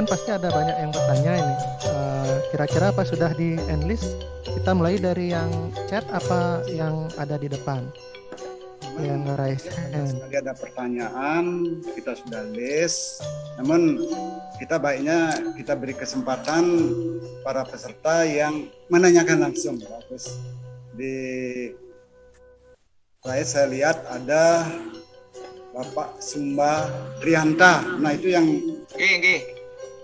kan pasti ada banyak yang bertanya ini. Kira-kira apa sudah di enlist? Kita mulai dari yang chat apa yang ada di depan? Yang raise hand. Lagi ada pertanyaan, kita sudah list. Namun kita baiknya kita beri kesempatan para peserta yang menanyakan langsung. Bagus. Di saya lihat ada Bapak Sumba Trianta. Nah itu yang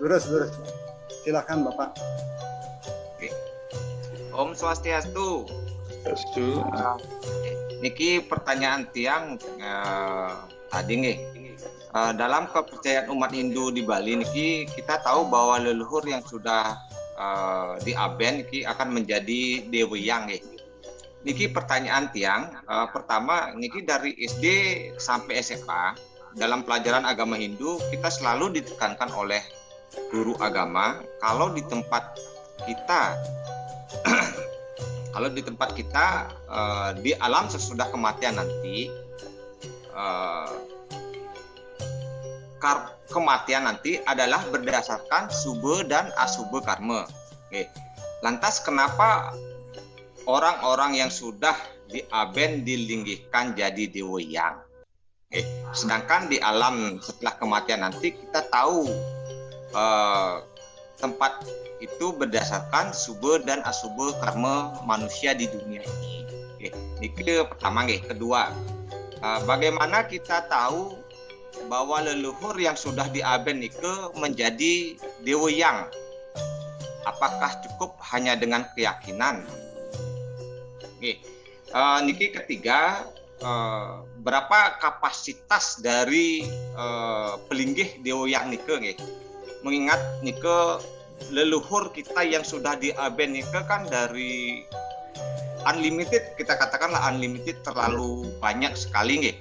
lurus. Silakan Bapak. Om Swastiastu. Niki pertanyaan tiang tadi nih. Dalam kepercayaan umat Hindu di Bali niki kita tahu bahwa leluhur yang sudah diaben niki akan menjadi Dewi Yang nih. Niki pertanyaan tiang, pertama niki dari SD sampai SMA dalam pelajaran agama Hindu kita selalu ditekankan oleh guru agama kalau di tempat kita di alam sesudah kematian nanti kematian nanti adalah berdasarkan subha dan asubha karma. Oke. Lantas kenapa orang-orang yang sudah diaben dilinggihkan jadi Dewa Yang? Sedangkan di alam setelah kematian nanti kita tahu tempat itu berdasarkan subha dan asubha karma manusia di dunia ini. Ini pertama. Kedua, bagaimana kita tahu bahwa leluhur yang sudah diaben itu menjadi Dewa Yang? Apakah cukup hanya dengan keyakinan? Niki ketiga, berapa kapasitas dari pelinggih Dewa Yang nike? Mengingat nike leluhur kita yang sudah diaben nike kan dari unlimited, kita katakanlah unlimited, terlalu banyak sekali nggih.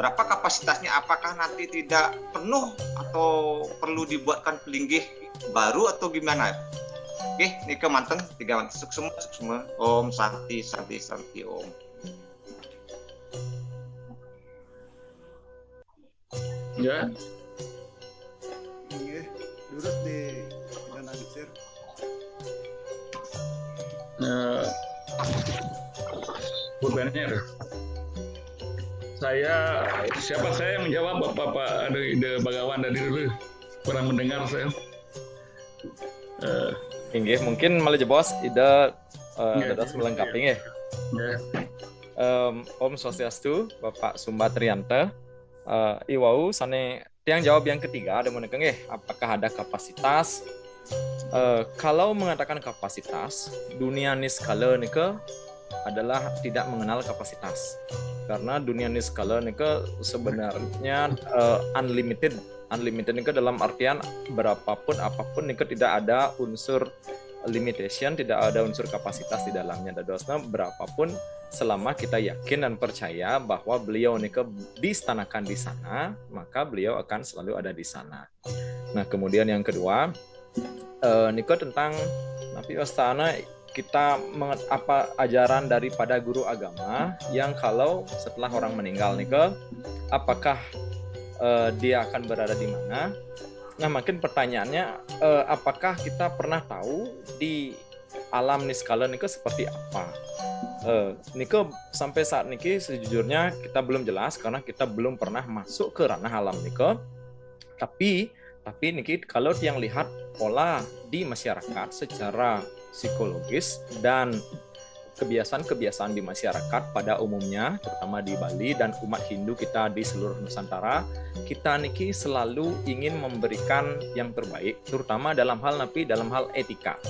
Berapa kapasitasnya? Apakah nanti tidak penuh atau perlu dibuatkan pelinggih baru atau gimana? Nike manten 3 manten suksuma. Om Santi Om. Ya. Lurus di Danang Sir. Bukannya siapa saya yang menjawab Bapak ada ide Bagawan dari dulu kurang mendengar saya. Mungkin malah bos ide dados melengkapi nggih. Om Swastiastu, Bapak Sumba Trianta. Iwau sane tiang jawab yang ketiga ada menekeng apakah ada kapasitas? Kalau mengatakan kapasitas, dunia niskala nika adalah tidak mengenal kapasitas. Karena dunia niskala nika sebenarnya unlimited. Unlimited nika dalam artian apapun nika tidak ada unsur limitation, tidak ada unsur kapasitas di dalamnya. Dadosna berapapun selama kita yakin dan percaya bahwa beliau nika distanakan di sana, maka beliau akan selalu ada di sana. Nah, kemudian yang kedua, Niko tentang Nabi Wastana kita apa ajaran daripada guru agama yang kalau setelah orang meninggal Niko apakah dia akan berada di mana? Nah, makin pertanyaannya apakah kita pernah tahu di alam niskala Niko seperti apa? Niko sampai saat ini sejujurnya kita belum jelas karena kita belum pernah masuk ke ranah alam Niko. Tapi Niki kalau yang lihat pola di masyarakat secara psikologis dan kebiasaan-kebiasaan di masyarakat pada umumnya, terutama di Bali dan umat Hindu kita di seluruh Nusantara, kita niki selalu ingin memberikan yang terbaik, terutama dalam hal etika.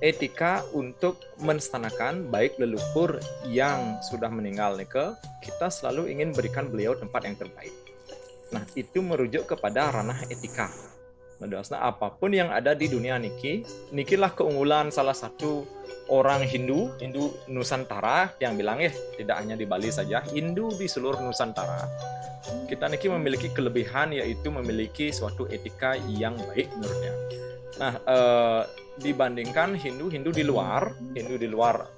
Etika untuk menstanakan baik leluhur yang sudah meninggal nike, kita selalu ingin berikan beliau tempat yang terbaik. Nah, itu merujuk kepada ranah etika. Nah, apapun yang ada di dunia nikilah keunggulan salah satu orang Hindu Nusantara yang bilang tidak hanya di Bali saja, Hindu di seluruh Nusantara. Kita niki memiliki kelebihan yaitu memiliki suatu etika yang baik menurutnya. Nah, dibandingkan Hindu di luar,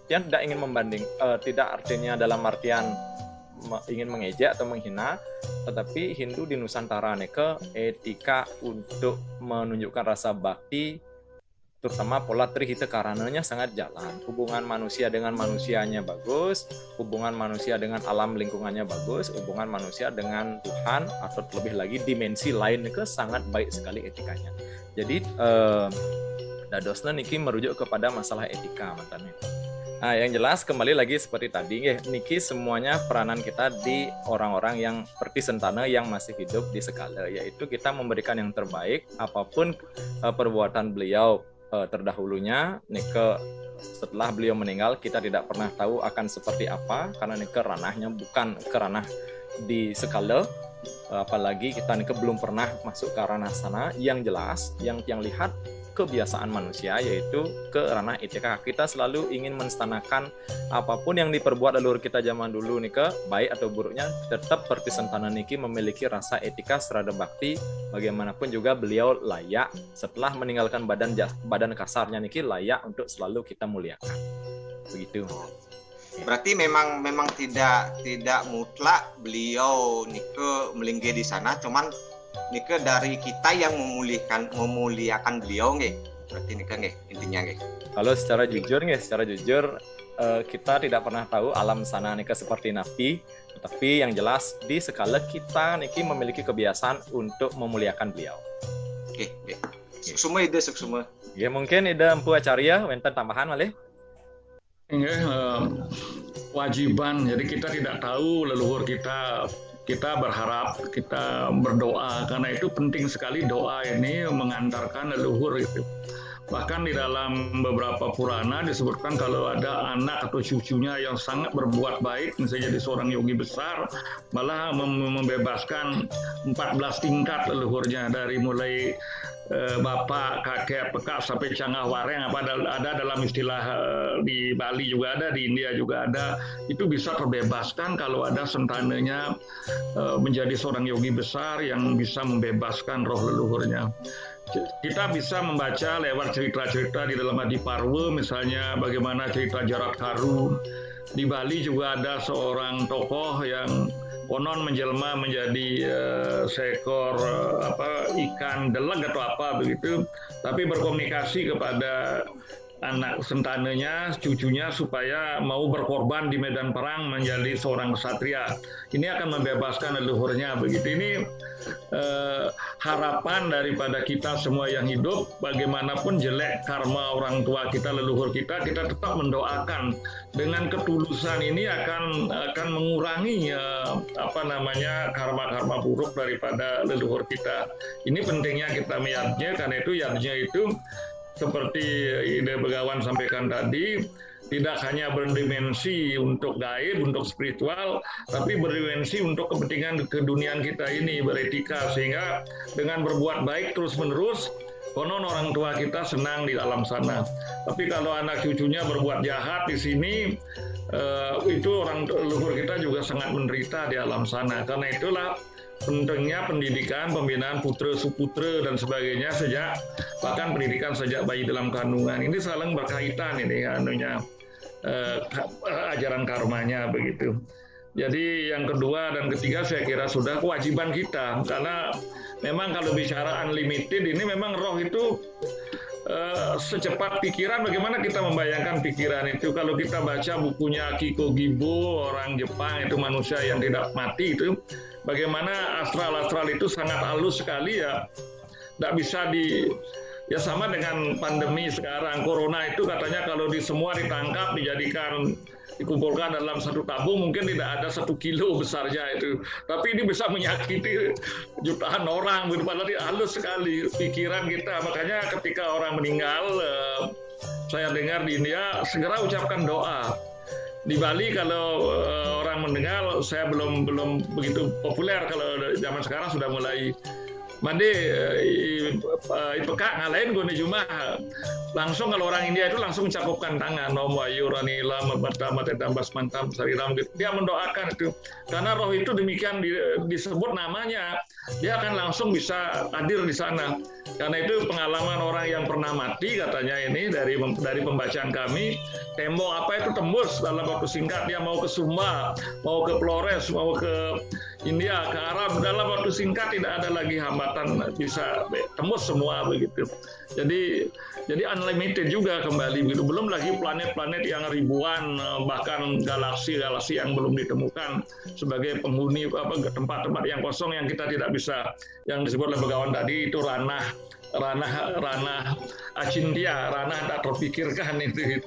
yang tidak ingin membanding, tidak artinya dalam artian ingin mengejek atau menghina, tetapi Hindu di Nusantara neke etika untuk menunjukkan rasa bakti, terutama pola trihita karananya sangat jalan. Hubungan manusia dengan manusianya bagus, hubungan manusia dengan alam lingkungannya bagus, hubungan manusia dengan Tuhan atau lebih lagi dimensi lain ke sangat baik sekali etikanya. Jadi dadosna niki merujuk kepada masalah etika mantannya. Nah, yang jelas kembali lagi seperti tadi, niki semuanya peranan kita di orang-orang yang seperti Sentana yang masih hidup di Sekala, yaitu kita memberikan yang terbaik apapun perbuatan beliau terdahulunya. Nike setelah beliau meninggal kita tidak pernah tahu akan seperti apa, karena nike ranahnya bukan ke ranah di Sekala, apalagi kita nike belum pernah masuk ke ranah sana. Yang jelas yang lihat kebiasaan manusia, yaitu ke ranah etika. Kita selalu ingin menstanakan apapun yang diperbuat leluhur kita zaman dulu nika, baik atau buruknya, tetap seperti Sentana niki memiliki rasa etika serada bakti. Bagaimanapun juga beliau layak setelah meninggalkan badan kasarnya niki, layak untuk selalu kita muliakan. Begitu. Berarti memang tidak mutlak beliau nike melinggi di sana, cuman nike dari kita yang memuliakan beliau nggih. Berarti nike nggih intinya nggih. Kalau secara jujur kita tidak pernah tahu alam sana nike seperti nabi, tetapi yang jelas di Sekala kita niki memiliki kebiasaan untuk memuliakan beliau. Oke. Suksuma. Ya, mungkin ide Empu Acarya wenten tambahan malih. Wajiban. Jadi kita tidak tahu leluhur kita. Kita berharap, kita berdoa, karena itu penting sekali doa ini mengantarkan leluhur itu. Bahkan di dalam beberapa Purana disebutkan kalau ada anak atau cucunya yang sangat berbuat baik, misalnya jadi seorang yogi besar, malah membebaskan 14 tingkat leluhurnya, dari mulai bapak, kakek, pekak sampai canggah wareng, apa ada dalam istilah di Bali juga ada, di India juga ada. Itu bisa terbebaskan kalau ada sentananya menjadi seorang yogi besar yang bisa membebaskan roh leluhurnya. Kita bisa membaca lewat cerita-cerita di dalam Adiparwa, misalnya bagaimana cerita Jaratkaru. Di Bali juga ada seorang tokoh yang konon menjelma menjadi seekor ikan deleg atau apa begitu, tapi berkomunikasi kepada anak sentananya, cucunya, supaya mau berkorban di medan perang menjadi seorang ksatria. Ini akan membebaskan leluhurnya begitu. Ini harapan daripada kita semua yang hidup, bagaimanapun jelek karma orang tua kita, leluhur kita tetap mendoakan. Dengan ketulusan ini akan mengurangi karma-karma buruk daripada leluhur kita. Ini pentingnya kita meyadnya, karena itu yadnya itu seperti Ide Begawan sampaikan tadi, tidak hanya berdimensi untuk gaib, untuk spiritual, tapi berdimensi untuk kepentingan keduniaan kita ini, beretika, sehingga dengan berbuat baik terus-menerus, konon orang tua kita senang di alam sana. Tapi kalau anak cucunya berbuat jahat di sini, itu orang leluhur kita juga sangat menderita di alam sana. Karena itulah pentingnya pendidikan, pembinaan putra, suputra, dan sebagainya bahkan pendidikan sejak bayi dalam kandungan. Ini saling berkaitan ini ajaran karmanya begitu. Jadi yang kedua dan ketiga saya kira sudah kewajiban kita, karena memang kalau bicara unlimited ini memang roh itu secepat pikiran. Bagaimana kita membayangkan pikiran itu? Kalau kita baca bukunya Kiko Gibo, orang Jepang itu, manusia yang tidak mati itu, bagaimana astral itu sangat halus sekali ya. Tidak bisa ya sama dengan pandemi sekarang, corona itu katanya kalau semua ditangkap, dikumpulkan dalam satu tabung, mungkin tidak ada 1 kilo besarnya itu. Tapi ini bisa menyakiti jutaan orang, padahal halus sekali pikiran kita. Makanya ketika orang meninggal, saya dengar di India, segera ucapkan doa. Di Bali kalau orang meninggal, saya belum begitu populer. Kalau zaman sekarang sudah mulai mandi ipekak ngalahin gue nih, cuma langsung kalau orang India itu langsung mencakupkan tangan, Om Wayu Ranila Mabatama Tetambas Mantam Sariram, dia mendoakan itu, karena roh itu demikian disebut namanya, dia akan langsung bisa hadir di sana. Karena itu pengalaman orang yang pernah mati katanya ini dari pembacaan kami, tembok apa itu tembus dalam waktu singkat. Dia mau ke Sumba, mau ke Flores, mau ke India, ke Arab, dalam waktu singkat tidak ada lagi hambatan, bisa tembus semua begitu. Jadi unlimited juga kembali begitu. Belum lagi planet-planet yang ribuan, bahkan galaksi-galaksi yang belum ditemukan sebagai penghuni tempat-tempat yang kosong yang kita tidak bisa, yang disebut oleh Begawan tadi itu ranah acintia, ranah tak terpikirkan itu.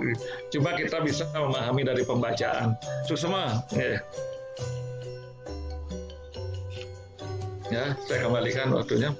Cuma kita bisa memahami dari pembacaan. Susema, ya, saya kembalikan waktunya.